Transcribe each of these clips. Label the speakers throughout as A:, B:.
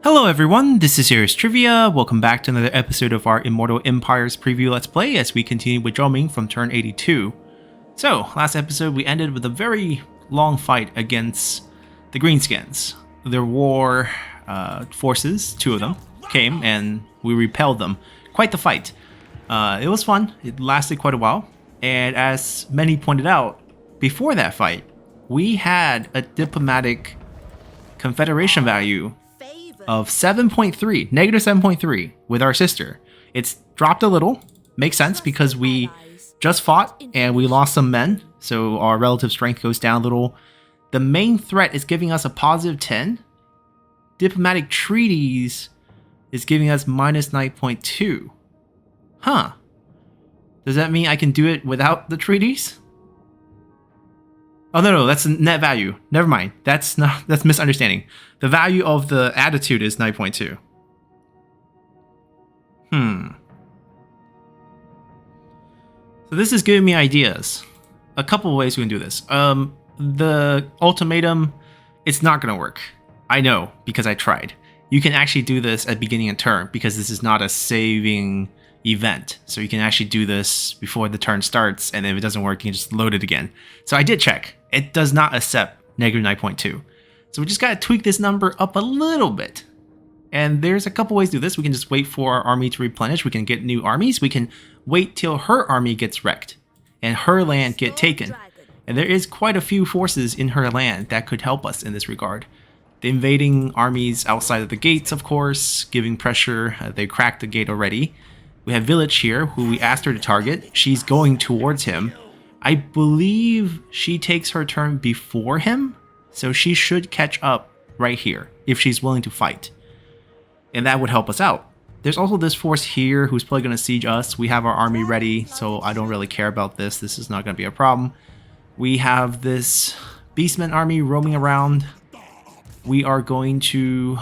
A: Hello everyone, this is Serious Trivia. Welcome back to another episode of our Immortal Empires preview Let's Play as we continue with Zhao Ming from turn 82. So, last episode we ended with a very long fight against the Greenskins. Their war forces, two of them, came and we repelled them. Quite the fight. It was fun, it lasted quite a while, and as many pointed out, before that fight, we had a diplomatic confederation value of 7.3, negative 7.3 with our sister. It's dropped a little, makes sense because we just fought and we lost some men, so our relative strength goes down a little. The main threat is giving us a positive 10. Diplomatic treaties is giving us minus 9.2. Huh. Does that mean I can do it without the treaties? Oh no, that's the net value. Never mind. That's misunderstanding. The value of the attitude is 9.2. So this is giving me ideas. A couple of ways we can do this. The ultimatum, it's not gonna work. I know, because I tried. You can actually do this at beginning of turn because this is not a saving event. So you can actually do this before the turn starts, and if it doesn't work, you can just load it again. So I did check. It does not accept negative 9.2. So we just gotta tweak this number up a little bit. And there's a couple ways to do this. We can just wait for our army to replenish. We can get new armies. We can wait till her army gets wrecked and her land get taken. And there is quite a few forces in her land that could help us in this regard. The invading armies outside of the gates, of course, giving pressure. They cracked the gate already. We have Village here, who we asked her to target. She's going towards him. I believe she takes her turn before him, so she should catch up right here, if she's willing to fight. And that would help us out. There's also this force here who's probably going to siege us. We have our army ready, so I don't really care about this. This is not going to be a problem. We have this Beastman army roaming around. We are going to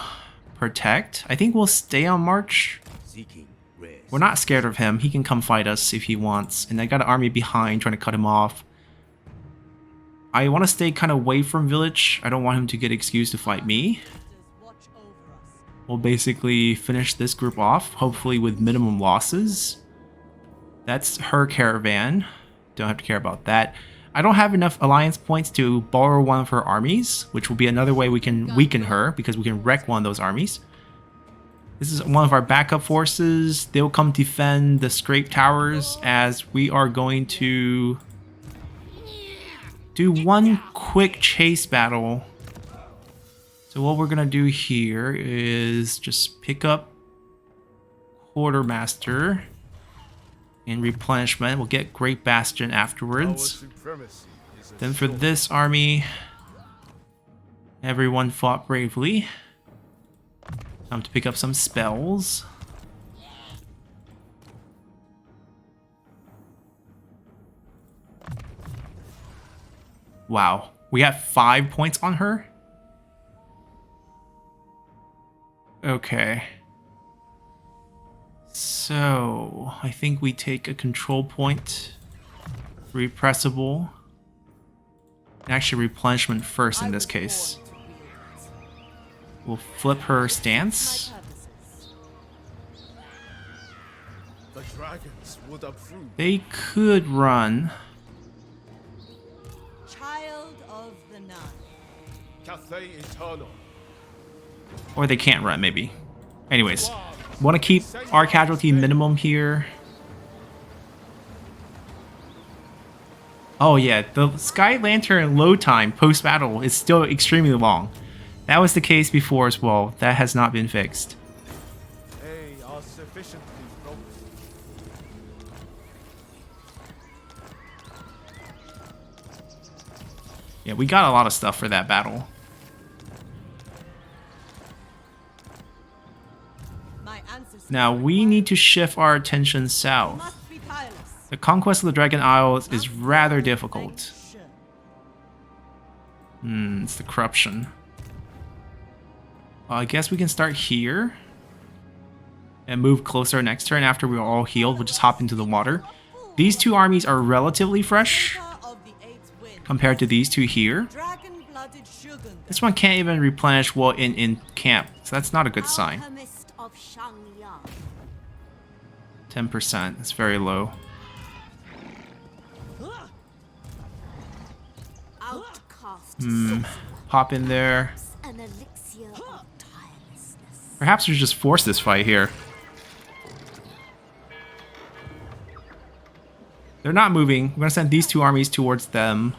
A: protect. I think we'll stay on march. We're not scared of him. He can come fight us if he wants. And I got an army behind trying to cut him off. I want to stay kind of away from Village. I don't want him to get excused to fight me. We'll basically finish this group off, hopefully with minimum losses. That's her caravan. Don't have to care about that. I don't have enough alliance points to borrow one of her armies, which will be another way we can weaken her, because we can wreck one of those armies. This is one of our backup forces. They'll come defend the scrape towers as we are going to do one quick chase battle. So what we're going to do here is just pick up Quartermaster and replenishment. We'll get Great Bastion afterwards. Then for this army, everyone fought bravely. Time to pick up some spells. Wow, we have 5 points on her? Okay. So, I think we take a control point. Repressible. Actually, replenishment first in this case. We'll flip her stance. They could run.
B: Child of the Nun.
A: Or they can't run, maybe. Anyways, want to keep our casualty minimum here. Oh yeah, the Sky Lantern load time post-battle is still extremely long. That was the case before as well. That has not been fixed.
C: They are sufficiently broken.
A: Yeah, we got a lot of stuff for that battle. Now we need to shift our attention south. The conquest of the Dragon Isles is rather difficult. It's the corruption. I guess we can start here and move closer next turn. After we're all healed, we'll just hop into the water. These two armies are relatively fresh compared to these two here. This one can't even replenish while in camp, so that's not a good sign. 10%, that's very low. Hop in there. Perhaps we just force this fight here. They're not moving. We're gonna send these two armies towards them.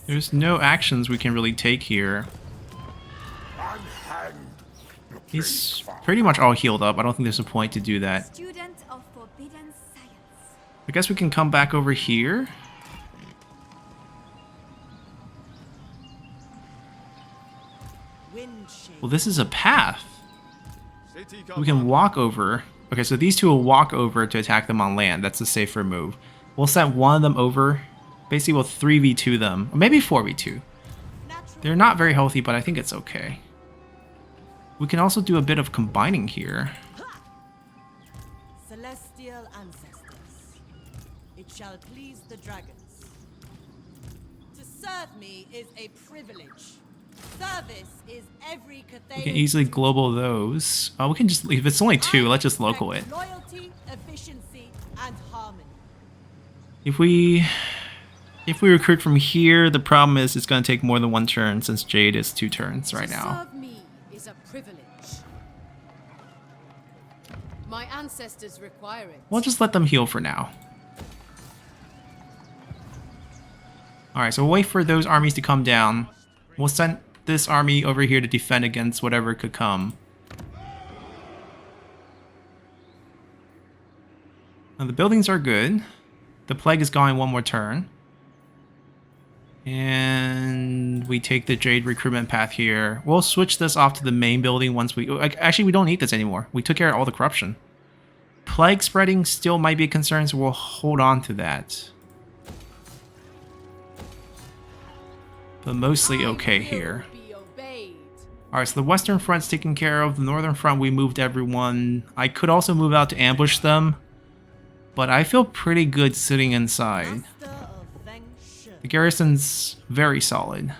A: There's no actions we can really take here. He's pretty much all healed up. I don't think there's a point to do that. I guess we can come back over here. Well, this is a path. We can walk over. Okay, so these two will walk over to attack them on land. That's a safer move. We'll send one of them over. Basically, we'll 3v2 them. Or maybe 4v2. They're not very healthy, but I think it's okay. We can also do a bit of combining here.
B: Celestial ancestors, it shall please the dragons. To serve me is a privilege. Service is every
A: We can easily global those. We can just leave. It's only two. Let's just local it.
B: Loyalty, efficiency, and harmony.
A: If we recruit from here, the problem is it's going to take more than one turn since Jade is 2 turns right now.
B: To serve me is a privilege. My ancestors require it.
A: We'll just let them heal for now. Alright, so we'll wait for those armies to come down. We'll send this army over here to defend against whatever could come. Now the buildings are good. The plague is going one more turn. And we take the Jade recruitment path here. We'll switch this off to the main building once we... Actually, we don't need this anymore. We took care of all the corruption. Plague spreading still might be a concern, so we'll hold on to that. But mostly okay here. Alright, so the western front's taken care of. The northern front, we moved everyone. I could also move out to ambush them. But I feel pretty good sitting inside. The garrison's very solid.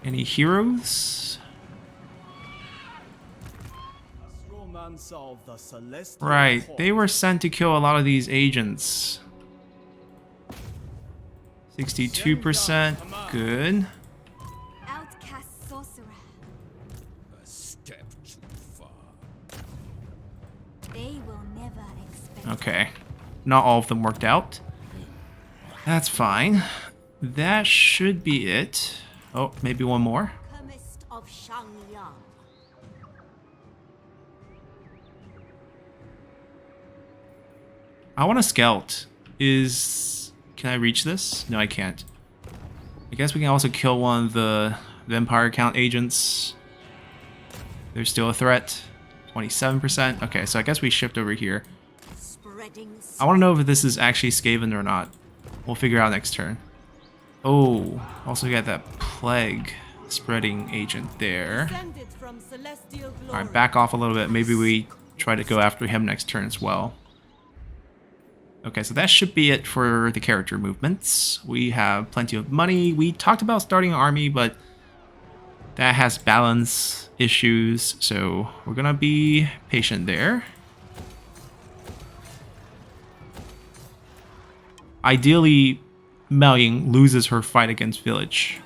A: Any heroes? Right, they were sent to kill a lot of these agents. 62%, good.
D: Outcast sorcerer.
E: A step too far.
D: They will never expect.
A: Okay, not all of them worked out. That's fine. That should be it. Oh, maybe one more.
D: Chemist of Shangyang.
A: I want a scout. Can I reach this? No, I can't. I guess we can also kill one of the Vampire Count agents. There's still a threat. 27%. Okay, so I guess we shift over here. I want to know if this is actually Skaven or not. We'll figure out next turn. Oh, also got that plague spreading agent there. Alright, back off a little bit. Maybe we try to go after him next turn as well. Okay, so that should be it for the character movements. We have plenty of money. We talked about starting an army, but that has balance issues, so we're gonna be patient there. Ideally, Mao Ying loses her fight against Village.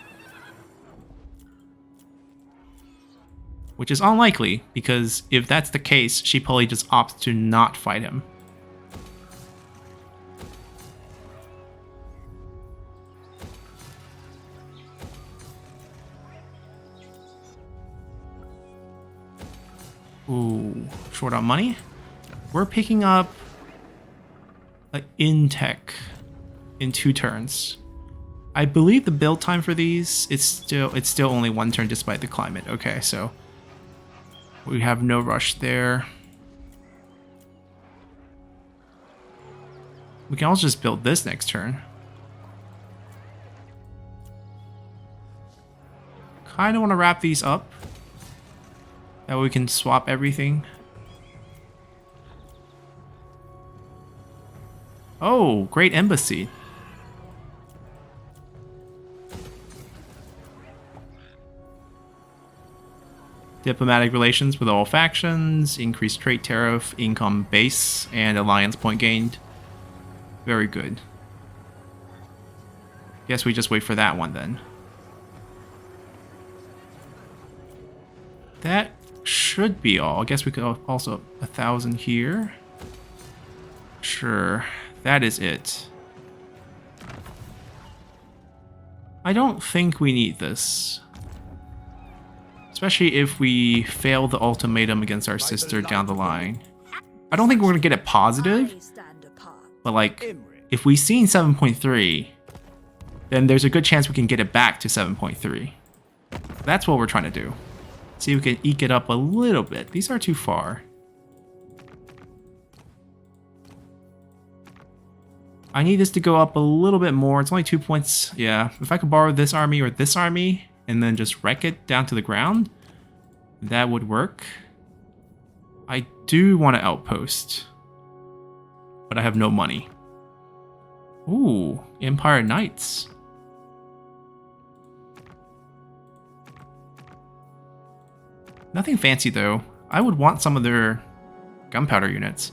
A: Which is unlikely, because if that's the case, she probably just opts to not fight him. Ooh, short on money. We're picking up an Intech in 2 turns. I believe the build time for these it's still only 1 turn despite the climate. Okay, so we have no rush there. We can also just build this next turn. Kind of want to wrap these up. That way we can swap everything. Oh, great embassy. Diplomatic relations with all factions, increased trade tariff, income base, and alliance point gained. Very good. Guess we just wait for that one then. That should be all. I guess we could also 1,000 here. Sure, that is it. I don't think we need this. Especially if we fail the ultimatum against our sister down the line. I don't think we're gonna get it positive, but like, if we see in 7.3, then there's a good chance we can get it back to 7.3. That's what we're trying to do. See if we can eke it up a little bit. These are too far. I need this to go up a little bit more. It's only 2 points. Yeah, if I could borrow this army or this army and then just wreck it down to the ground, that would work. I do want to outpost, but I have no money. Ooh, Empire Knights. Nothing fancy though. I would want some of their gunpowder units.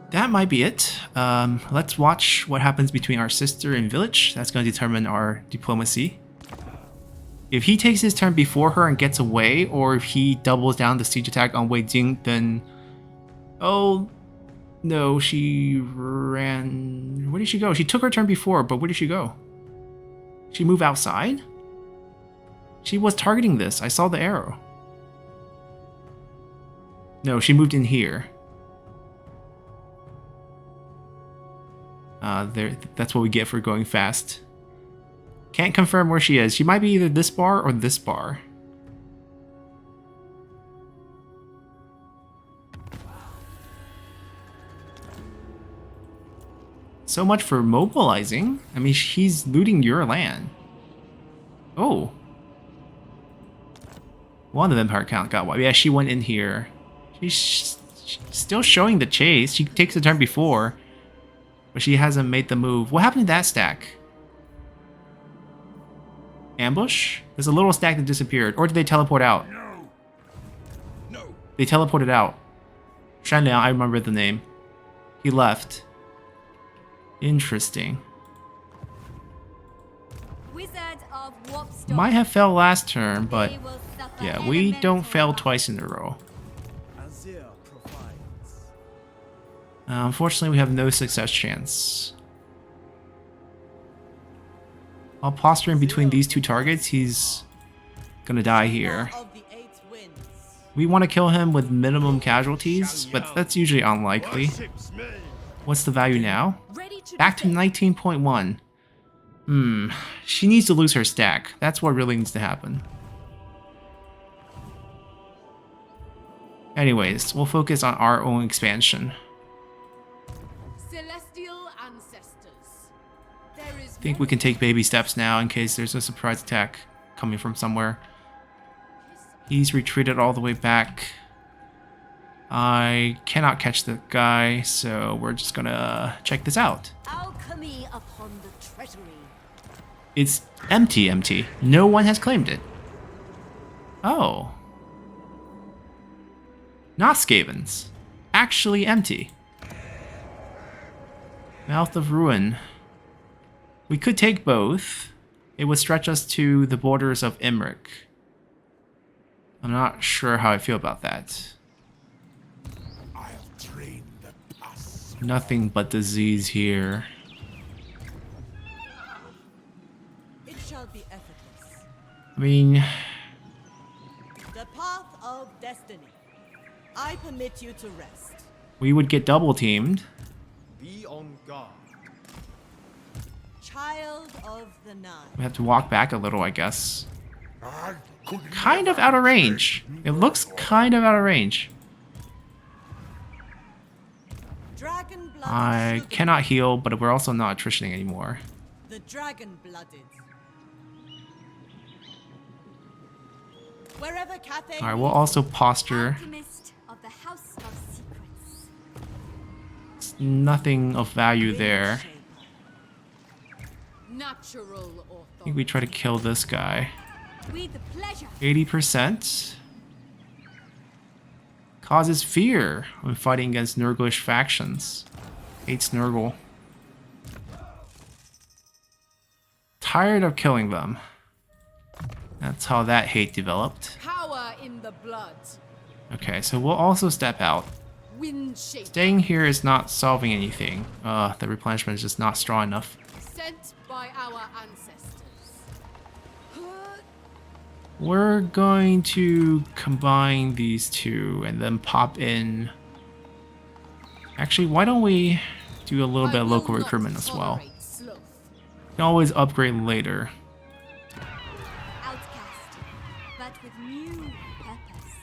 A: That might be it. Let's watch what happens between our sister and village. That's going to determine our diplomacy. If he takes his turn before her and gets away, or if he doubles down the siege attack on Wei Jing, then... Oh, no, she ran... Where did she go? She took her turn before, but where did she go? She moved outside? She was targeting this. I saw the arrow. No, she moved in here. That's what we get for going fast. Can't confirm where she is. She might be either this bar or this bar. So much for mobilizing. I mean, he's looting your land. Oh. One of them Empire count got wiped. Yeah, she went in here. She's still showing the chase. She takes the turn before, but she hasn't made the move. What happened to that stack? Ambush? There's a little stack that disappeared. Or did they teleport out?
E: No. No.
A: They teleported out. Shanliang, I remember the name. He left. Interesting.
D: Wizard of Warpstone.
A: Might have failed last turn, but yeah, we don't fail twice in a row.
C: Azir provides.
A: Unfortunately, we have no success chance. While posturing between these two targets, he's gonna die here.
B: Of the 8 winds.
A: We want to kill him with minimum casualties, but that's usually unlikely. What's the value now? Back to 19.1. She needs to lose her stack. That's what really needs to happen. Anyways, we'll focus on our own expansion.
B: Celestial ancestors. There is
A: I think we can take baby steps now in case there's a surprise attack coming from somewhere. He's retreated all the way back. I cannot catch the guy, so we're just gonna check this out.
D: Alchemy upon the treasury.
A: It's empty. No one has claimed it. Oh. Not Skavens. Actually empty. Mouth of Ruin. We could take both. It would stretch us to the borders of Emmerich. I'm not sure how I feel about that.
E: I'll drain the pus.
A: Nothing but disease here.
B: It shall be effortless.
A: I mean,
B: The path of destiny. I permit you to rest.
A: we would get double teamed.
C: Be on guard.
B: Child of the Nine.
A: We have to walk back a little, I guess.
E: I could
A: Kind of out of range. It looks kind of out of range.
B: Dragon blooded.
A: I cannot heal, but we're also not attritioning anymore.
B: The dragon blooded. Wherever Cathay.
A: Alright, we'll also posture.
D: Alchemist of the House of Secrets.
A: nothing of value there.
D: Natural
A: I think we try to kill this guy.
D: with pleasure.
A: 80%. Causes fear when fighting against Nurglish factions. Hates Nurgle. Tired of killing them. That's how that hate developed.
D: Power in the blood.
A: Okay, so we'll also step out.
D: Wind shape.
A: Staying here is not solving anything. The replenishment is just not strong enough.
D: Sent by our ancestors.
A: We're going to combine these two and then pop in. Actually, why don't we do a little bit of local recruitment as well? You can always upgrade later.
D: Outcast, but with new purpose.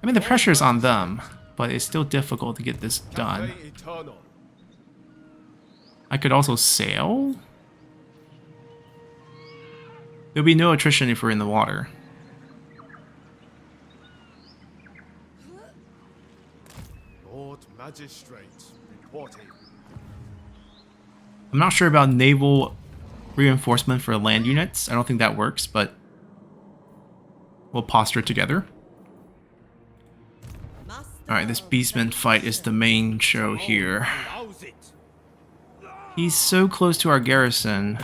A: I mean, the pressure's on them, but it's still difficult to get this done.
C: Eternal.
A: I could also sail. There'll be no attrition if we're in the water.
C: Lord Magistrate reporting.
A: I'm not sure about naval reinforcement for land units. I don't think that works, but we'll posture together. Alright, this Beastman fight is the main show here.
C: Allows it.
A: He's so close to our garrison.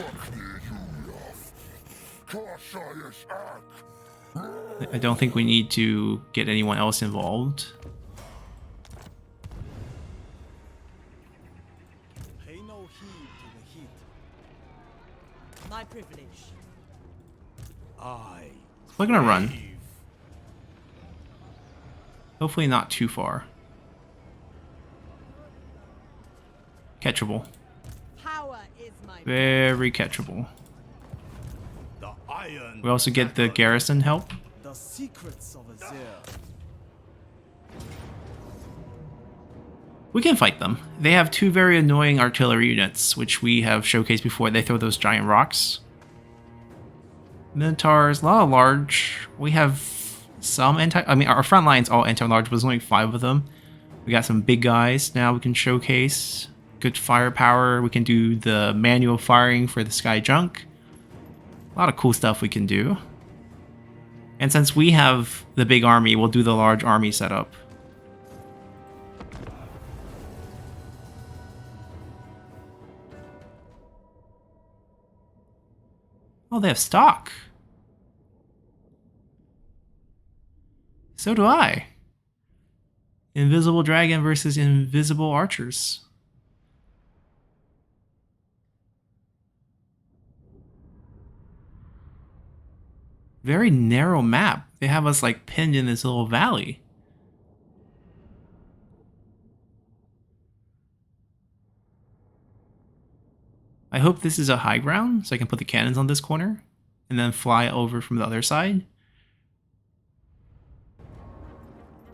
A: I don't think we need to get anyone else involved.
C: Pay no heed to the heat.
B: My privilege.
C: I.
A: We're gonna run. Hopefully not too far. Catchable.
B: Power is my
A: Very catchable.
C: The iron.
A: We also get the garrison help.
C: The secrets of Azir.
A: We can fight them. They have two very annoying artillery units, which we have showcased before. They throw those giant rocks. Minotaurs, a lot of large. We have some I mean, our front line's all anti-large, but there's only 5 of them. We got some big guys now we can showcase. Good firepower. We can do the manual firing for the sky junk. A lot of cool stuff we can do. And since we have the big army, we'll do the large army setup. Oh, they have stock. So do I. Invisible dragon versus invisible archers. Very narrow map. They have us like pinned in this little valley. I hope this is a high ground so I can put the cannons on this corner and then fly over from the other side.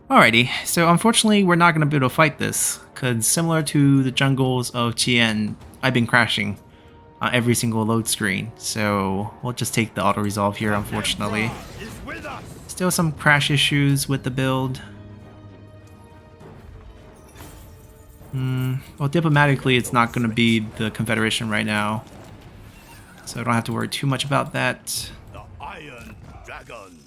A: Alrighty, so unfortunately we're not going to be able to fight this, because similar to the jungles of Tien, I've been crashing on every single load screen, so we'll just take the auto-resolve here, unfortunately. Still some crash issues with the build. Well, diplomatically it's not going to be the Confederation right now, so I don't have to worry too much about that.
C: The Iron Dragon.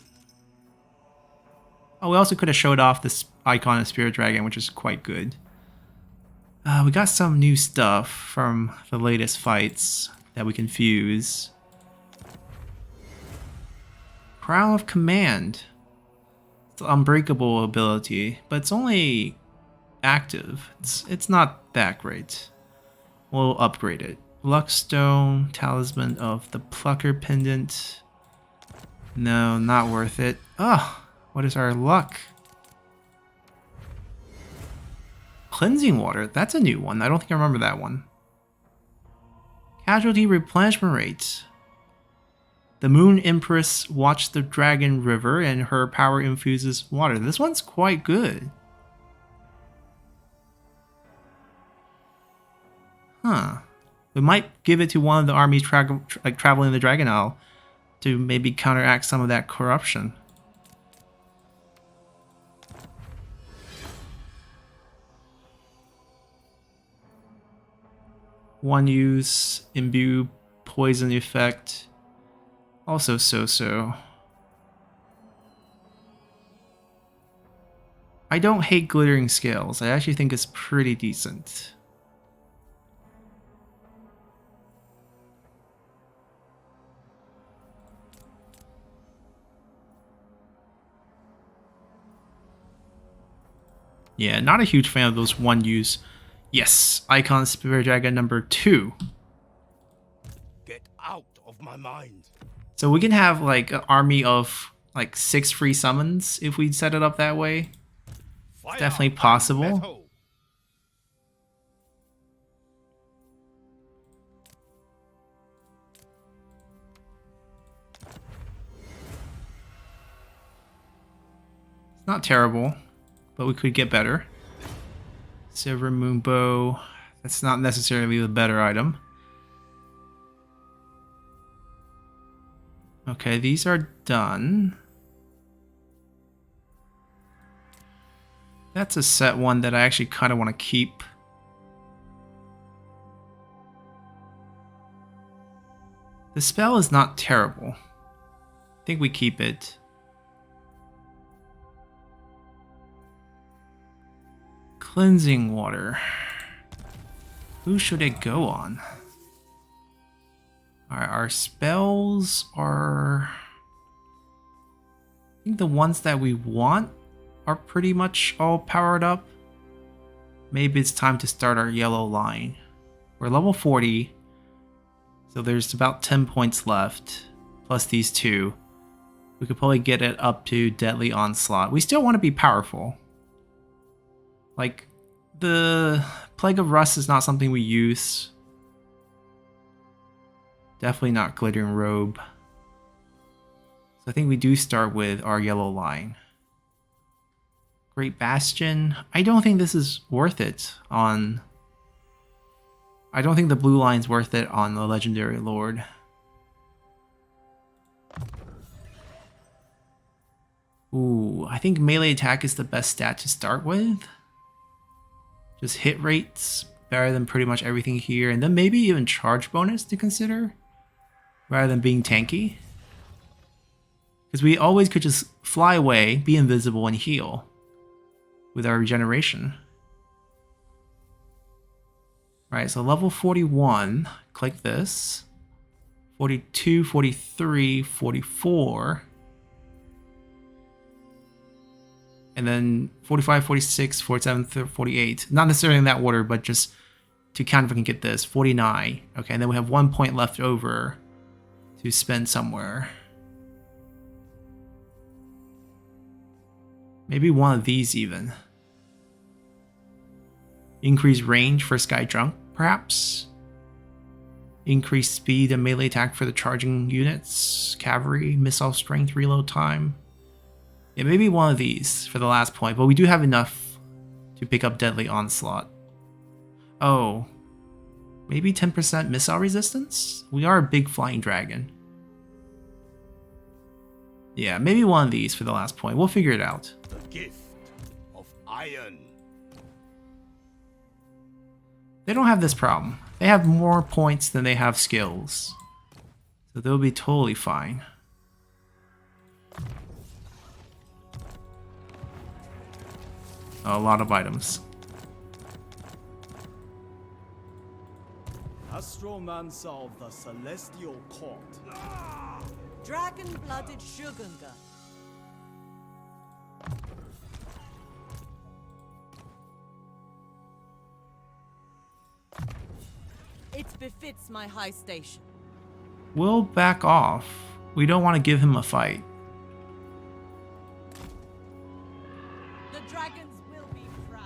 A: Oh, we also could have showed off this icon of Spirit Dragon, which is quite good. We got some new stuff from the latest fights that we can fuse. Crown of Command. It's an unbreakable ability, but it's only active. It's not that great. We'll upgrade it. Luckstone, Talisman of the Plucker Pendant. No, not worth it. Ugh. What is our luck? Cleansing water. That's a new one. I don't think I remember that one. Casualty replenishment rate. The Moon Empress watched the Dragon River and her power infuses water. This one's quite good. Huh. We might give it to one of the armies traveling the Dragon Isle to maybe counteract some of that corruption. One use, imbue, poison effect. Also so-so. I don't hate glittering scales. I actually think it's pretty decent. Yeah, not a huge fan of those one use. Yes, Icon Spirit Dragon number 2.
C: Get out of my mind.
A: So we can have like an army of like 6 free summons if we set it up that way.
C: Fire
A: Definitely
C: and
A: possible.
C: metal.
A: It's not terrible, but we could get better. Silver Moon Bow. That's not necessarily the better item. Okay, these are done. That's a set one that I actually kind of want to keep. The spell is not terrible. I think we keep it. Cleansing water. Who should it go on? Alright, our spells are... I think the ones that we want are pretty much all powered up. Maybe it's time to start our yellow line. We're level 40, so there's about 10 points left, plus these 2. We could probably get it up to Deadly Onslaught. We still want to be powerful. Like, the Plague of Rust is not something we use. Definitely not Glittering Robe. So I think we do start with our yellow line. Great Bastion. I don't think this is worth it on... I don't think the blue line's worth it on the Legendary Lord. Ooh, I think melee attack is the best stat to start with. Just hit rates, better than pretty much everything here. And then maybe even charge bonus to consider, rather than being tanky. Because we always could just fly away, be invisible, and heal with our regeneration. Right, so level 41, click this. 42, 43, 44. And then 45, 46, 47, 48. Not necessarily in that order, but just to count if we can get this. 49. Okay, and then we have 1 point left over to spend somewhere. Maybe one of these even. Increase range for Sky Drunk, perhaps. Increase speed and melee attack for the charging units. Cavalry, missile strength, reload time. Yeah, maybe one of these for the last point, but we do have enough to pick up Deadly Onslaught. Oh, maybe 10% missile resistance? We are a big flying dragon. Yeah, maybe one of these for the last point. We'll figure it out.
C: The gift of iron.
A: They don't have this problem. They have more points than they have skills. So they'll be totally fine. A lot of items.
C: Astromancer of the Celestial Court.
B: Dragon-blooded Shugunga. It befits my high station.
A: We'll back off. We don't want to give him a fight.
B: The dragons will be proud.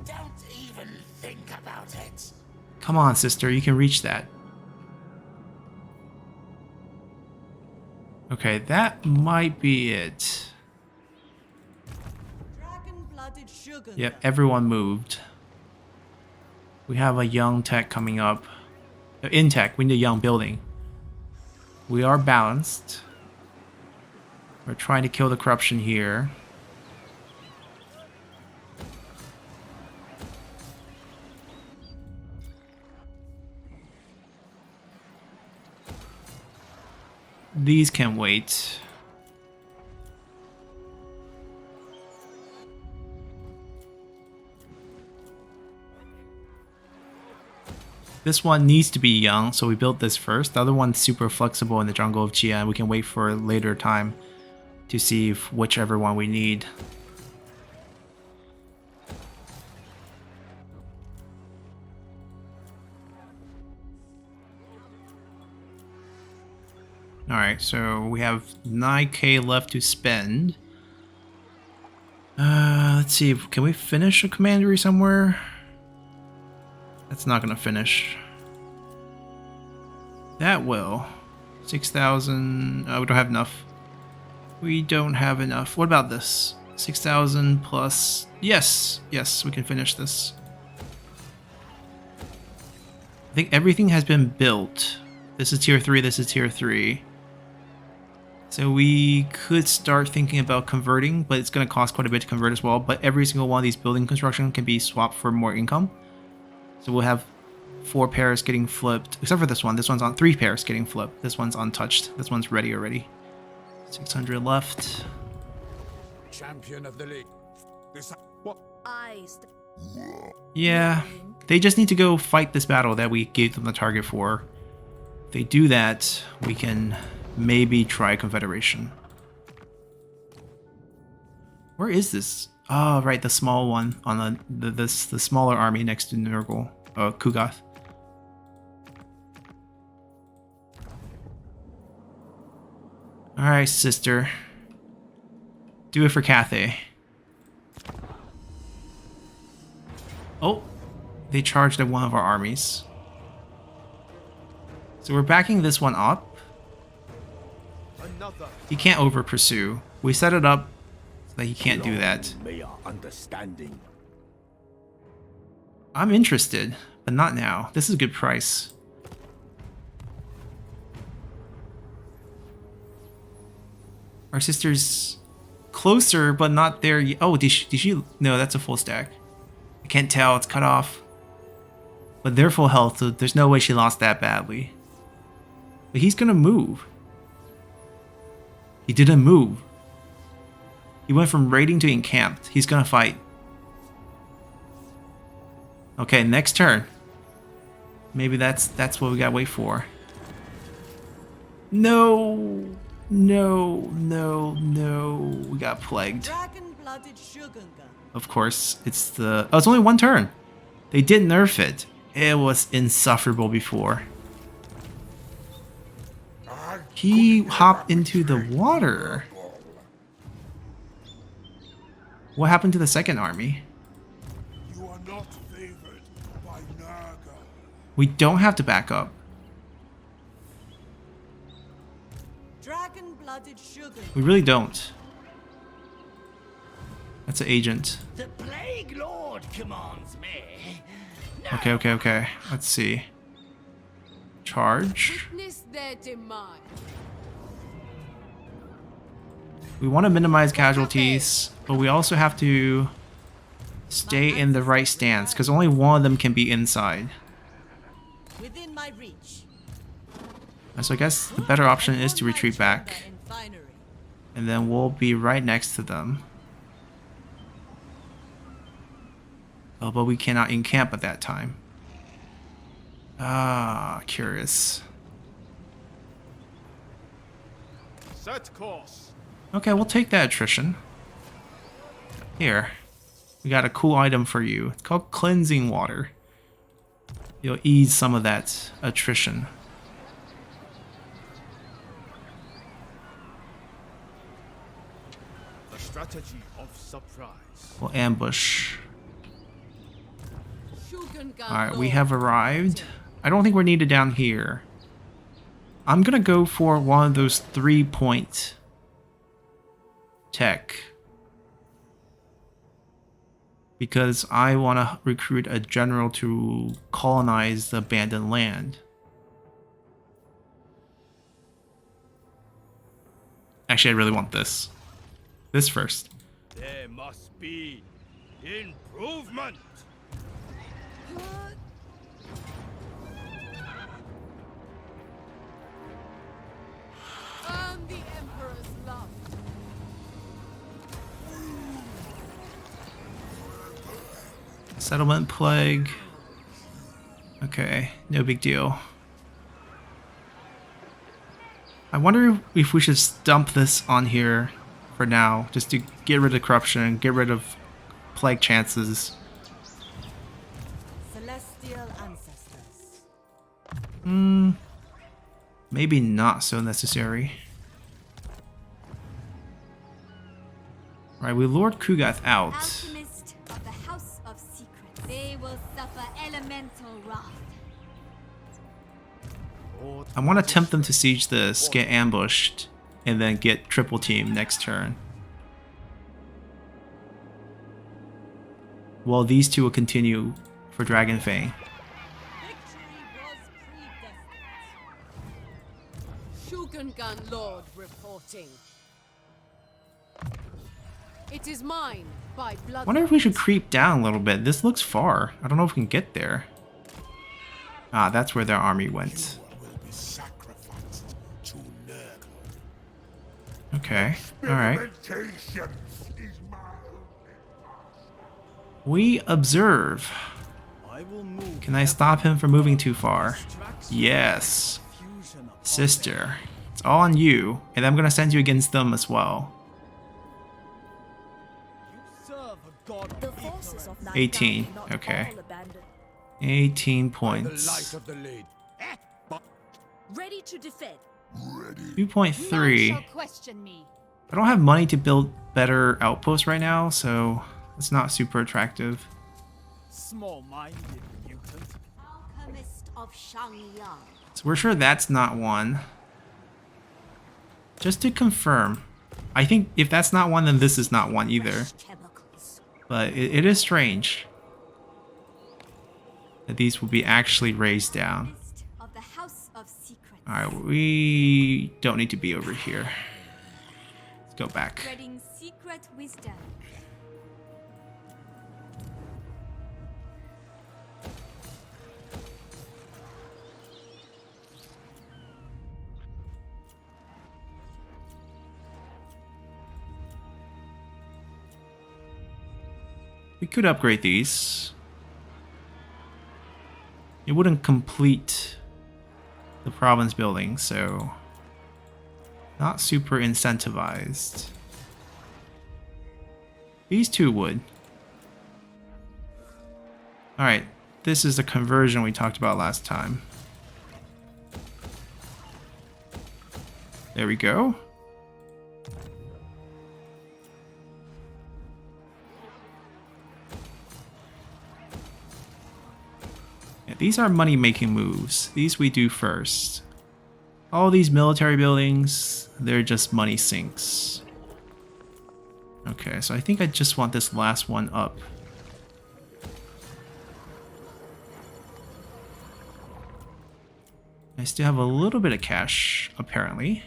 E: Don't even think about it.
A: Come on, sister, you can reach that. Okay, that might be it.
B: Dragon-blooded Shugunga.
A: Yep, everyone moved. We have a young tech coming up. In tech, we need a young building. We are balanced. We're trying to kill the corruption here. These can wait. This one needs to be young, so we built this first. The other one's super flexible in the jungle of Chia, and we can wait for a later time to see if whichever one we need. Alright, so we have 9k left to spend. Let's see, can we finish a commandery somewhere? That's not gonna finish. That will. 6,000. We don't have enough. We don't have enough. What about this? 6,000 plus. Yes, yes, we can finish this. I think everything has been built. This is tier 3, this is tier 3. So we could start thinking about converting, but it's going to cost quite a bit to convert as well. But every single one of these building construction can be swapped for more income. So we'll have 4 pairs getting flipped, except for this one. This one's on 3 pairs getting flipped. This one's untouched. This one's ready already. 600 left.
C: Champion of the league. This what?
A: Yeah, they just need to go fight this battle that we gave them the target for. If they do that, we can maybe try Confederation. Where is this? Oh, right, the small one on the smaller army next to Nurgle, Kugath. All right, sister. Do it for Cathay. Oh, they charged at one of our armies. So we're backing this one up.
C: Another.
A: He can't over pursue. We set it up so that he can't do that.
C: May our understanding.
A: I'm interested, but not now. This is a good price. Our sister's closer, but not there yet. Oh, did she? No, that's a full stack. I can't tell. It's cut off. But they're full health, so there's no way she lost that badly. But he's gonna move. He didn't move. He went from raiding to encamped. He's gonna fight. Okay, next turn. Maybe that's what we gotta wait for. No, no, no, no. We got plagued.
B: Dragon-blooded Shogunga.
A: Of course, it's the. Oh, it's only one turn. They did nerf it. It was insufferable before. He hopped into the water. What happened to the second army?
C: You are not favored by Naga.
A: We don't have to back up.
B: Dragon-blooded Shogunga.
A: We really don't. That's an agent.
E: The Plague Lord commands me.
A: Okay, okay, okay. Let's see. Charge.
D: Witness their demise.
A: We want to minimize casualties, but we also have to stay in the right stance, because only one of them can be inside.
B: Within my reach.
A: So I guess the better option is to retreat back, and then we'll be right next to them. Oh, but we cannot encamp at that time. Ah, curious.
C: Set course.
A: Okay, we'll take that attrition. Here. We got a cool item for you. It's called Cleansing Water. You'll ease some of that attrition.
C: A strategy of surprise.
A: We'll ambush.
D: Shogunga
A: Alright, we
D: Lord.
A: have arrived. I don't think we're needed down here. I'm gonna go for one of those 3-point tech. Because I want to recruit a general to colonize the abandoned land. Actually, I really want this. This first.
C: There must be improvement.
A: Settlement plague. Okay, no big deal. I wonder if we should dump this on here for now, just to get rid of corruption, get rid of plague chances.
B: Celestial ancestors.
A: Maybe not so necessary. Right, we lured Kugath out.
F: Alchemist of the House of Secrets. They will suffer elemental wrath.
A: I want to tempt them to siege this, get ambushed, and then get triple team next turn. Well, these two will continue for Dragon Fang.
B: Victory was predestined.
D: Shogungan Lord reporting. It is mine by blood.
A: I wonder if we should creep down a little bit. This looks far. I don't know if we can get there. Ah, that's where their army went. Okay, alright. We observe. Can I stop him from moving too far? Yes. Sister. It's all on you, and I'm gonna send you against them as well.
G: The forces of
A: 18,
G: Nightmare are not
A: okay.
G: all abandoned.
A: 18
C: The
A: points.
C: light of the lady.
G: Ready to defend.
A: 2.3.
F: None shall question me.
A: I don't have money to build better outposts right now, so it's not super attractive.
E: Small-minded mutant.
F: Alchemist of Shangyang.
A: So we're sure that's not one. Just to confirm, I think if that's not one, then this is not one either.
F: Chemicals.
A: But it is strange that these will be actually raised down.
F: Alchemist of the House of Secrets.
A: Alright, we don't need to be over here. Let's go back.
F: Spreading secret wisdom.
A: We could upgrade these. It wouldn't complete the province building, so not super incentivized. These two would. Alright, this is the conversion we talked about last time. There we go. Yeah, these are money-making moves. These we do first. All these military buildings, they're just money sinks. Okay, so I think I just want this last one up. I still have a little bit of cash, apparently.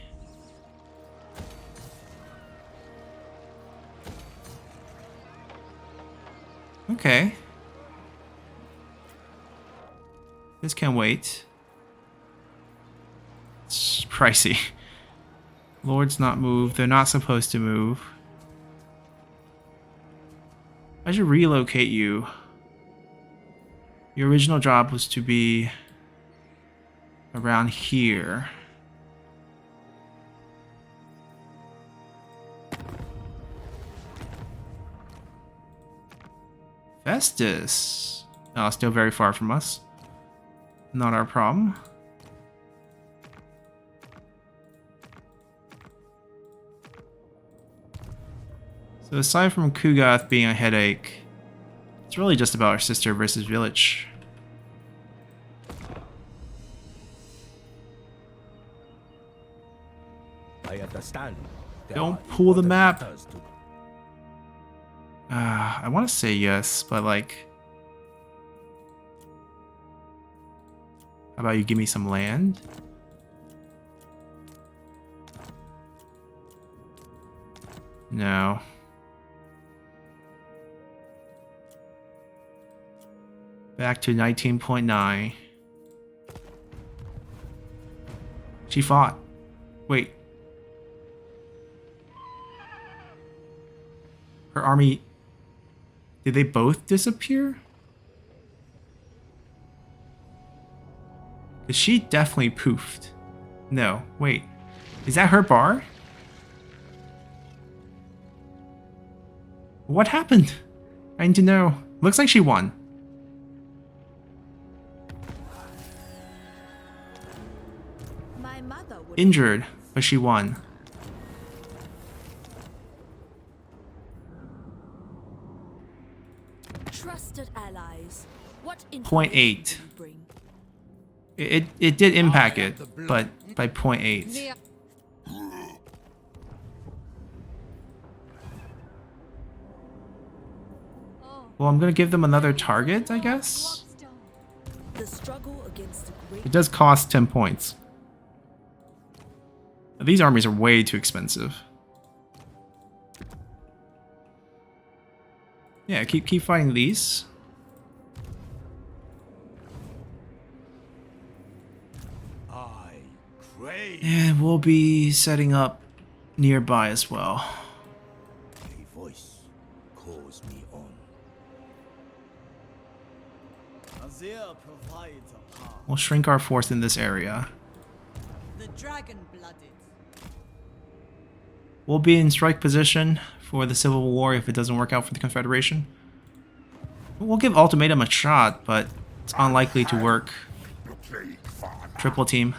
A: Okay. This can wait. It's pricey. Lords not move. They're not supposed to move. I should relocate you. Your original job was to be around here. Festus. Oh, still very far from us. Not our problem. So aside from Kugath being a headache, it's really just about our sister versus village.
C: I understand. There
A: Don't
C: are
A: pull the
C: important
A: map.
C: matters to-
A: I want to say yes, but like... How about you give me some land? No. Back to 19.9. She fought. Wait. Her army... Did they both disappear? Because she definitely poofed. No, wait. Is that her bar? What happened? I need to know. Looks like she won.
G: My mother would
A: Injured, but she won.
G: trusted allies. What
A: 0.8.
G: information do you bring?
A: It did impact it, but by 0.8.
D: Near.
A: Well, I'm gonna give them another target, I guess.
G: The struggle against the great
A: It does cost 10 points. These armies are way too expensive. Yeah, keep fighting these.
C: I crave
A: And we'll be setting up nearby as well.
C: a voice calls me on.
E: Azir provides a path.
A: We'll shrink our force in this area.
B: The dragon-blooded.
A: We'll be in strike position for the Civil War if it doesn't work out for the Confederation. We'll give Ultimatum a shot, but it's unlikely to work. Triple team.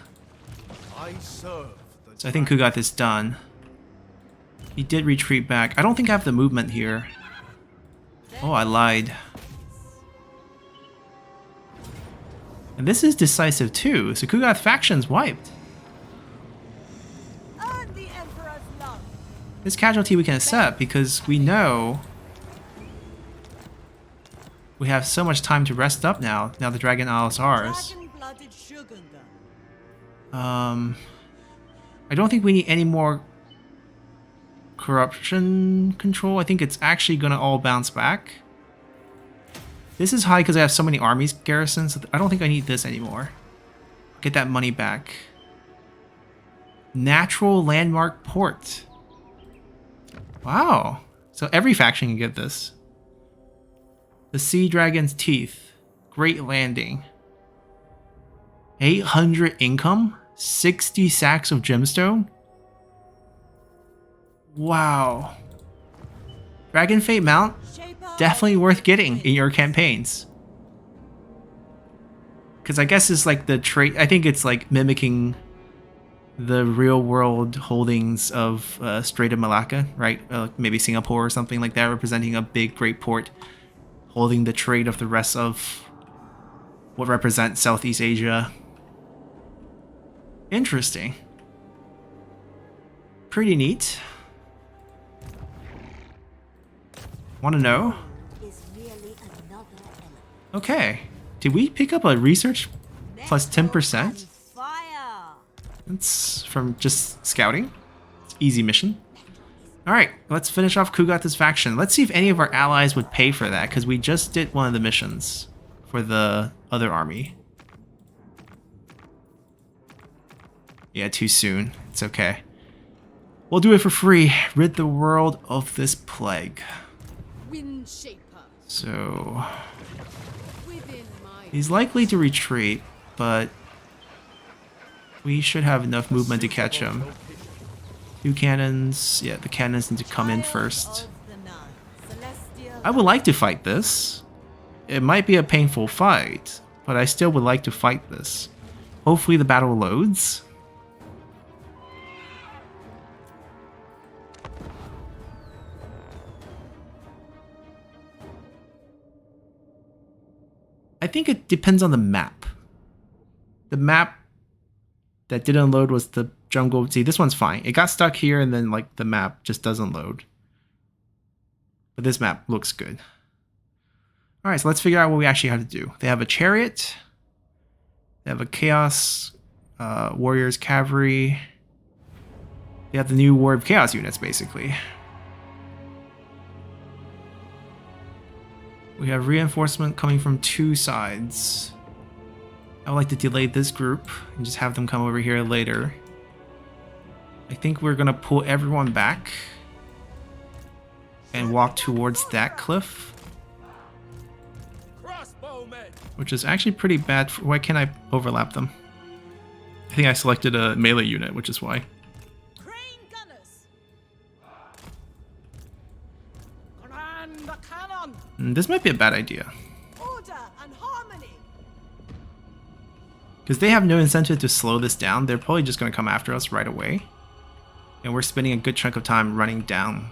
C: I serve the
A: So I think who got this done? He did retreat back. I don't think I have the movement here. Oh, I lied. And this is decisive too, so Kugath faction's wiped.
B: Earn the Emperor's love.
A: This casualty we can accept because we know we have so much time to rest up now. Now the Dragon Isle is ours.
B: Dragon-blooded Shogunga.
A: I don't think we need any more corruption control. I think it's actually gonna all bounce back. This is high because I have so many armies garrisons. I don't think I need this anymore. Get that money back. Natural landmark port. Wow. So every faction can get this. The Sea Dragon's Teeth. Great Landing. 800 income? 60 sacks of gemstone? Wow. Dragon Fate Mount? Definitely worth getting in your campaigns. Because I guess it's like the trait. I think it's like mimicking the real world holdings of Strait of Malacca, right? Maybe Singapore or something like that, representing a big great port holding the trade of the rest of what represents Southeast Asia. Interesting. Pretty neat. Want to know?
F: Is merely another element.
A: Okay. Did we pick up a research plus 10%?
F: Fire.
A: That's from just scouting. It's easy mission. Alright, let's finish off Kugath's faction. Let's see if any of our allies would pay for that, because we just did one of the missions for the other army. Yeah, too soon. It's okay. We'll do it for free. Rid the world of this plague.
D: Wind Shaper.
A: So
D: Within my
A: he's likely to retreat, but we should have enough movement to catch him. 2 cannons. Yeah, the cannons need to come in first. I would like to fight this. It might be a painful fight, but I still would like to fight this. Hopefully the battle loads. I think it depends on the map. The map that didn't load was the jungle. See, this one's fine. It got stuck here and then like the map just doesn't load. But this map looks good. All right, so let's figure out what we actually have to do. They have a chariot. They have a chaos warriors cavalry. They have the new War of Chaos units, basically. We have reinforcement coming from 2 sides. I would like to delay this group and just have them come over here later. I think we're gonna pull everyone back and walk towards that cliff,
C: crossbowmen.
A: which is actually pretty bad. Why can't I overlap them? I think I selected a melee unit, which is why.
B: Crane gunners.
E: Command the cannon.
A: This might be a bad idea.
B: Order and harmony.
A: Because they have no incentive to slow this down. They're probably just going to come after us right away. And we're spending a good chunk of time running down.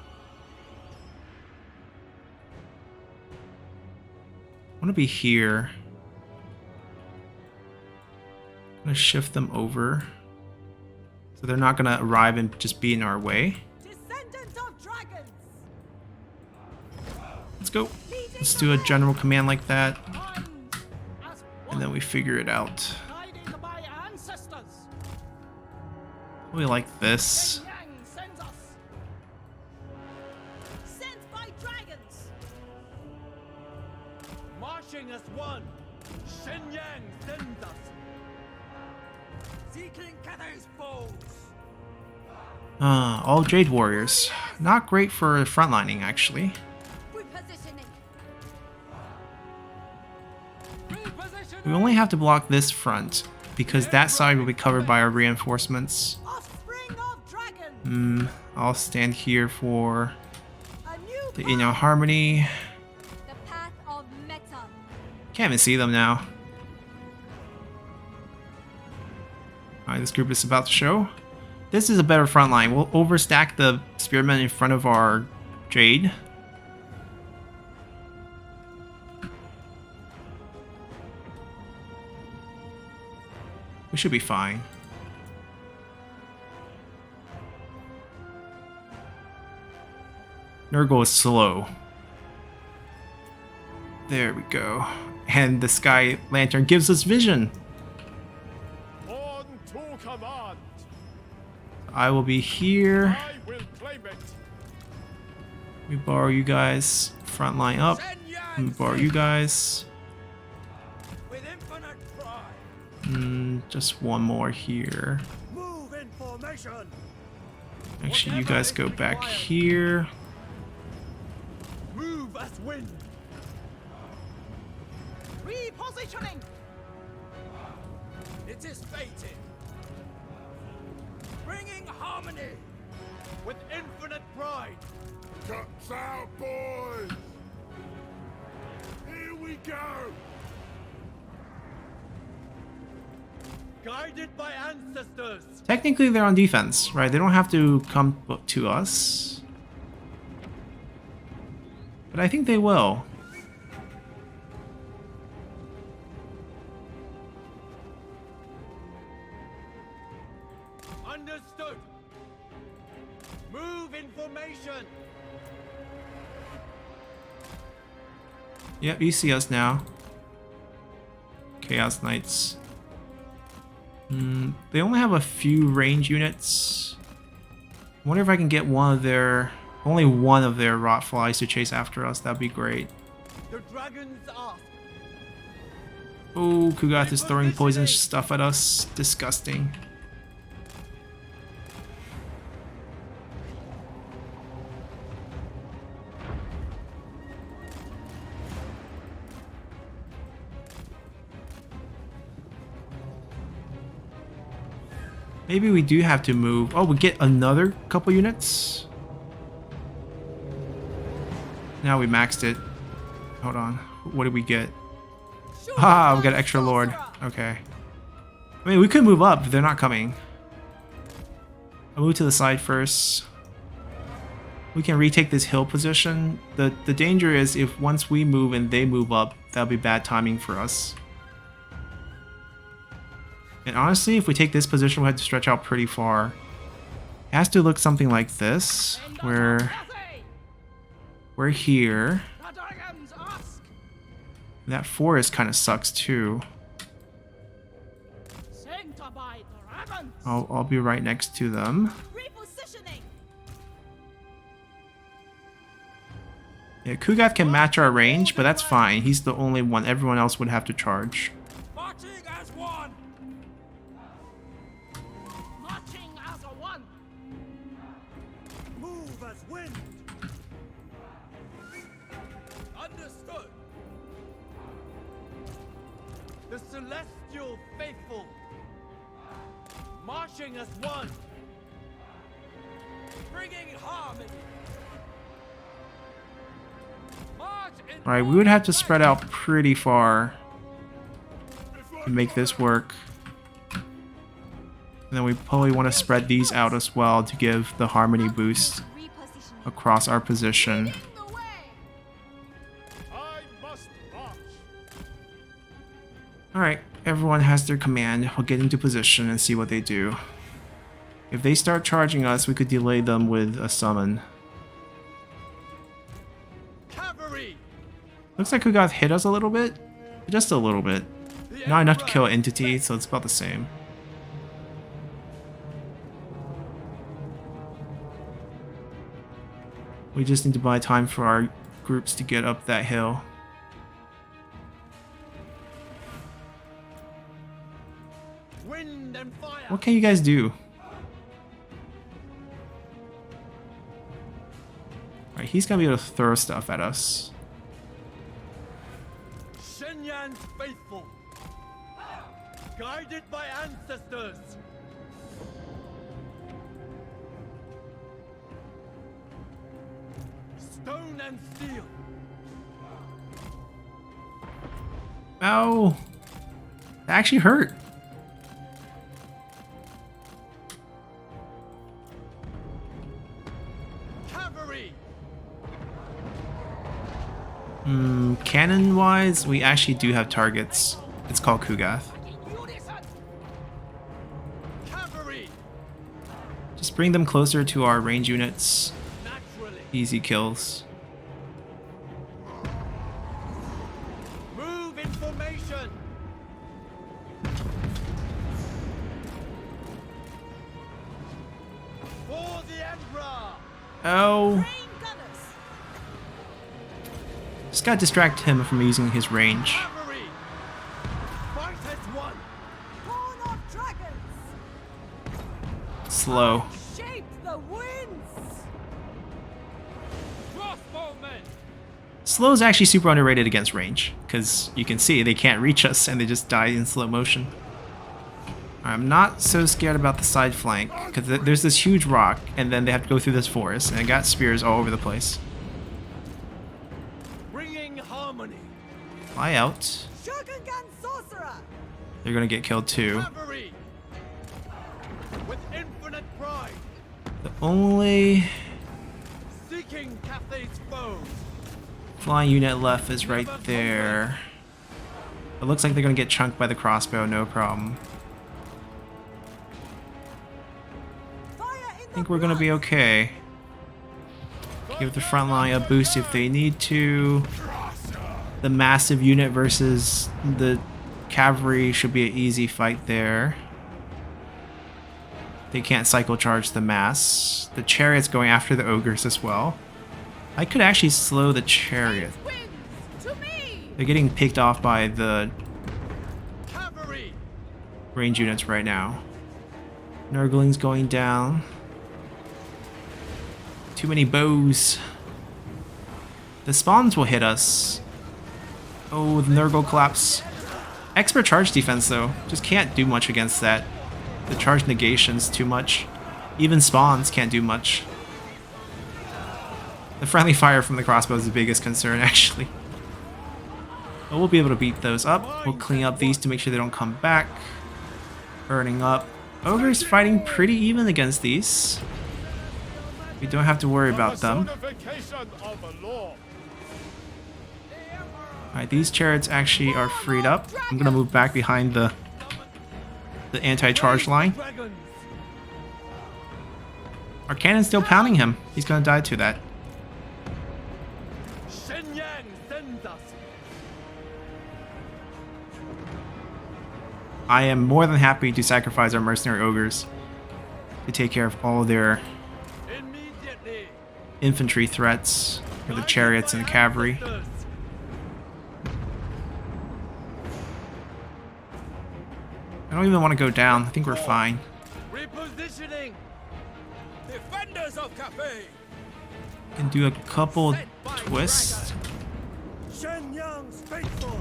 A: I want to be here. I'm going to shift them over. So they're not going to arrive and just be in our way.
B: Descendant of dragons.
A: Let's go. Let's do a general command like that.
E: Arms as
A: And then we figure it out.
E: guided by ancestors.
A: We like this.
E: Yang sends us.
B: Sent by dragons.
E: Marching as one. Shenyang sends us. Seeking Cathay's foes.
A: All Jade Warriors. Not great for frontlining, actually.
F: Repositioning.
E: Reposition.
A: We only have to block this front, because that side will be covered by our reinforcements.
B: Offspring of dragons.
A: I'll stand here for
B: A new
A: the Inner Harmony.
F: The path of metal.
A: Can't even see them now. Alright, this group is about to show. This is a better front line. We'll overstack the Spearmen in front of our Jade. We should be fine. Nurgle is slow. There we go. And the Sky Lantern gives us vision.
C: On to command.
A: I will be here.
C: I will claim it.
A: We borrow you guys. Front line up. We borrow you guys.
E: With infinite pride.
A: Just one more here.
E: Move in formation.
A: Actually, you guys go back here.
E: Move as wind.
B: repositioning.
E: It is fated. Bringing harmony with infinite pride.
C: Cuts out, boys. Here we go.
E: Guided by ancestors.
A: Technically, they're on defense, right? They don't have to come to us. But I think they will.
E: Understood. Move in formation.
A: Yep, you see us now. Chaos Knights. They only have a few range units. I wonder if I can get only one of their rot flies to chase after us. That'd be great.
E: The dragons ask.
A: Oh, Kugath is throwing poison stuff at us. Disgusting. Maybe we do have to move. Oh, we get another couple units. Now we maxed it. Hold on. What did we get? Ah, we got an extra lord. Okay. I mean, we could move up, but they're not coming. I'll move to the side first. We can retake this hill position. The danger is if once we move and they move up, that'll be bad timing for us. And honestly, if we take this position, we have to stretch out pretty far. It has to look something like this, where we're here.
E: The dragons ask.
A: That forest kind of sucks too.
E: Sent by dragons.
A: I'll be right next to them.
B: Repositioning.
A: Yeah, Kugath can match our range, but that's fine. He's the only one. Everyone else would have to charge.
E: Marching as one. Marching as a one. Move as wind. Understood. The celestial faithful. Marching as one. Bringing harmony. March in
A: Alright, we would have to spread out pretty far to make this work. And then we probably want to spread these out as well to give the harmony boost
F: Repositioning.
A: across our position.
E: I must march.
A: Alright, everyone has their command. We'll get into position and see what they do. If they start charging us, we could delay them with a summon.
E: Cavalry.
A: Looks like Kugath hit us a little bit. Just a little bit. Not enough to kill an entity, so it's about the same. We just need to buy time for our groups to get up that hill.
E: Wind and fire.
A: What can you guys do? Alright, he's gonna be able to throw stuff at us.
E: Shenyang's faithful. Guided by ancestors. Stone and steel.
A: Ow! That actually hurt.
E: Cavalry.
A: Cannon-wise, we actually do have targets. It's called Kugath.
E: Cavalry.
A: Just bring them closer to our range units.
E: Naturally.
A: Easy kills.
E: Move in formation. For the Emperor.
A: Oh!
B: Rain gunners.
A: Just gotta distract him from using his range.
E: Cavalry. Fight as one.
B: Born of dragons.
A: Slow.
B: Shape the winds.
E: Crossbowmen.
A: Slow is actually super underrated against range, because you can see they can't reach us and they just die in slow motion. I'm not so scared about the side flank, because there's this huge rock, and then they have to go through this forest, and it got spears all over the place.
E: Bringing harmony.
A: Fly out.
B: Shogungan sorcerer.
A: They're gonna get killed too.
E: Cavalry. With infinite pride.
A: The only
E: Seeking Cathay's foes.
A: flying unit left is right there. It looks like they're gonna get chunked by the crossbow, no problem.
B: Fire in
A: I think we're gonna be okay. Give the front line a boost if they need to. The massive unit versus the cavalry should be an easy fight there. They can't cycle charge the mass. The chariot's going after the ogres as well. I could actually slow the chariot.
D: Wins to me.
A: They're getting picked off by the
E: Cavalry.
A: range units right now. Nurgling's going down. Too many bows. The spawns will hit us. Oh, the Nurgle collapse. Expert charge defense though. Just can't do much against that. The charge negation's too much. Even spawns can't do much. The friendly fire from the crossbow is the biggest concern actually. But we'll be able to beat those up. We'll clean up these to make sure they don't come back. Burning up. Ogre's fighting pretty even against these. We don't have to worry about them. Alright, these chariots actually are freed up. I'm gonna move back behind the anti-charge line.
E: Dragons.
A: Our cannon's still pounding him. He's gonna die to that.
E: Shenyang sends us.
A: I am more than happy to sacrifice our mercenary ogres to take care of all their
E: Immediately.
A: infantry threats for the chariots and the cavalry. I don't even want to go down. I think we're fine.
E: Repositioning. Defenders of Cathay.
A: Can do a couple twists
E: Shenyang's faithful.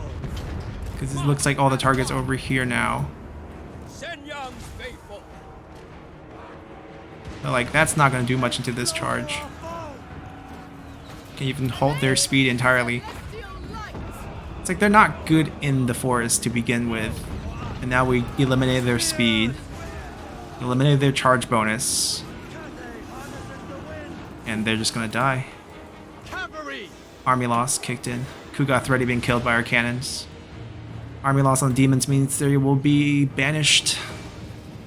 A: because it looks like all the targets over here now.
E: Shenyang's faithful.
A: But like, that's not going to do much into this charge. Can even halt their speed entirely. It's like they're not good in the forest to begin with. And now we eliminated their speed. Eliminated their charge bonus. And they're just going to die. Army loss kicked in. Kugath already been killed by our cannons. Army loss on demons means they will be banished.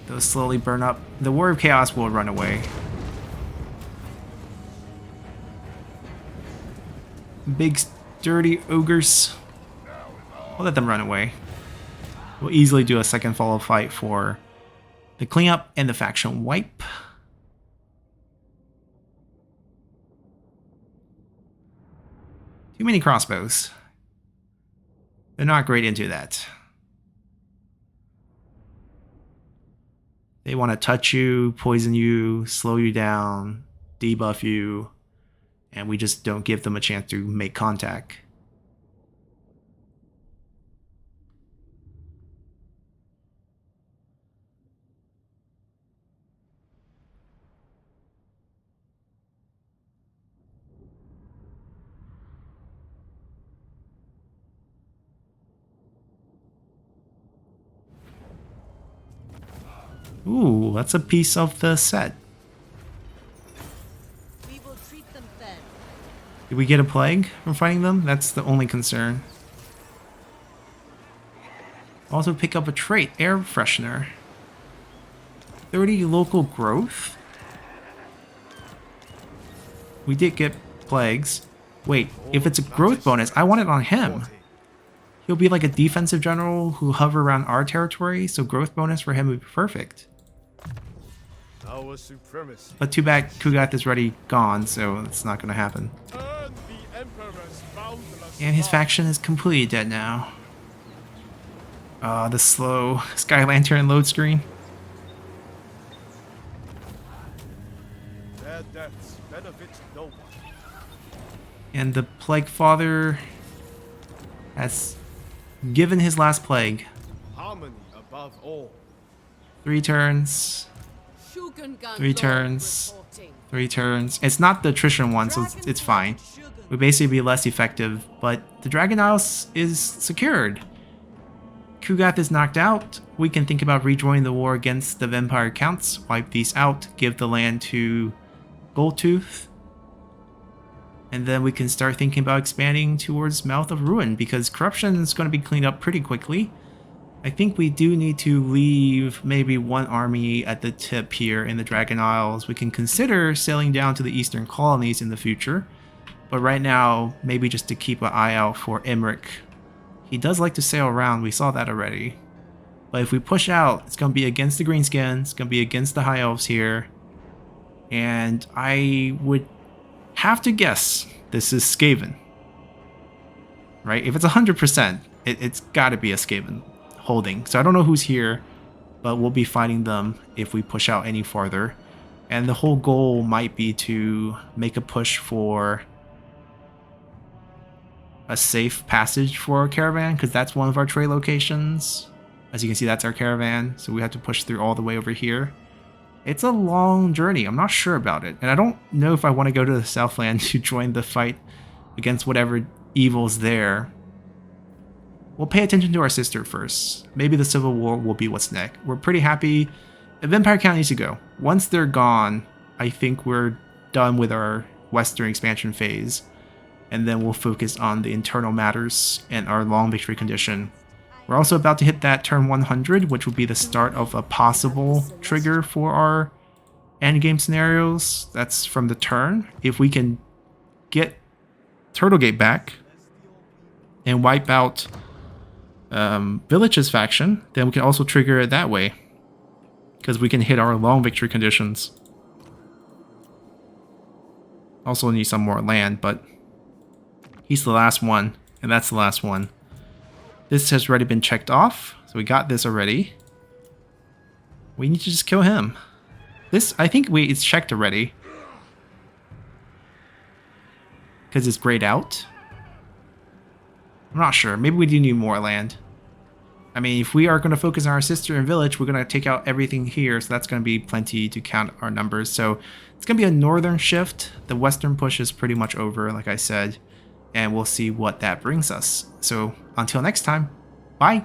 A: Those slowly burn up. The War of Chaos will run away. Big sturdy ogres. We'll let them run away. We'll easily do a second follow fight for the cleanup and the faction wipe. Too many crossbows. They're not great into that. They want to touch you, poison you, slow you down, debuff you, and we just don't give them a chance to make contact. Ooh, that's a piece of the set.
B: We will treat them fair.
A: Did we get a plague from fighting them? That's the only concern. Also pick up a trait, air freshener. 30 local growth? We did get plagues. Wait, if it's a growth bonus, I want it on him. He'll be like a defensive general who hover around our territory, so growth bonus for him would be perfect.
C: Our supremacy.
A: But too bad Kugath is already gone, so it's not going to happen.
E: Earn the Emperor's boundless
A: And his
E: love.
A: faction is completely dead now. The slow Sky Lantern load screen.
C: Their deaths benefit no one.
A: And the Plague Father has given his last plague.
C: Harmony above all.
A: 3 turns. 3 turns. 3 turns. It's not the attrition one, so it's fine. It would basically be less effective, but the Dragon Isles is secured. Kugath is knocked out. We can think about rejoining the war against the Vampire Counts, wipe these out, give the land to Goldtooth, and then we can start thinking about expanding towards Mouth of Ruin, because corruption is going to be cleaned up pretty quickly. I think we do need to leave maybe one army at the tip here in the Dragon Isles. We can consider sailing down to the eastern colonies in the future, but right now, maybe just to keep an eye out for Emmerich. He does like to sail around, we saw that already. But if we push out, it's going to be against the Greenskins, it's going to be against the High Elves here. And I would have to guess this is Skaven. Right? If it's 100%, it's got to be a Skaven holding. So I don't know who's here, but we'll be fighting them if we push out any farther. And the whole goal might be to make a push for a safe passage for our caravan, because that's one of our trade locations. As you can see, that's our caravan, so we have to push through all the way over here. It's a long journey. I'm not sure about it, and I don't know if I want to go to the Southland to join the fight against whatever evil's there. We'll pay attention to our sister first. Maybe the Civil War will be what's next. We're pretty happy. The Vampire Count needs to go. Once they're gone, I think we're done with our Western expansion phase. And then we'll focus on the internal matters and our long victory condition. We're also about to hit that turn 100, which will be the start of a possible trigger for our endgame scenarios. That's from the turn. If we can get Turtlegate back and wipe out Village's faction, then we can also trigger it that way, because we can hit our long victory conditions. Also need some more land, but he's the last one, and that's the last one. This has already been checked off, so we got this already. We need to just kill him. This, I think it's checked already, because it's grayed out. I'm not sure. Maybe we do need more land. I mean, if we are going to focus on our sister and village, we're going to take out everything here. So that's going to be plenty to count our numbers. So it's going to be a northern shift. The western push is pretty much over, like I said. And we'll see what that brings us. So until next time, bye.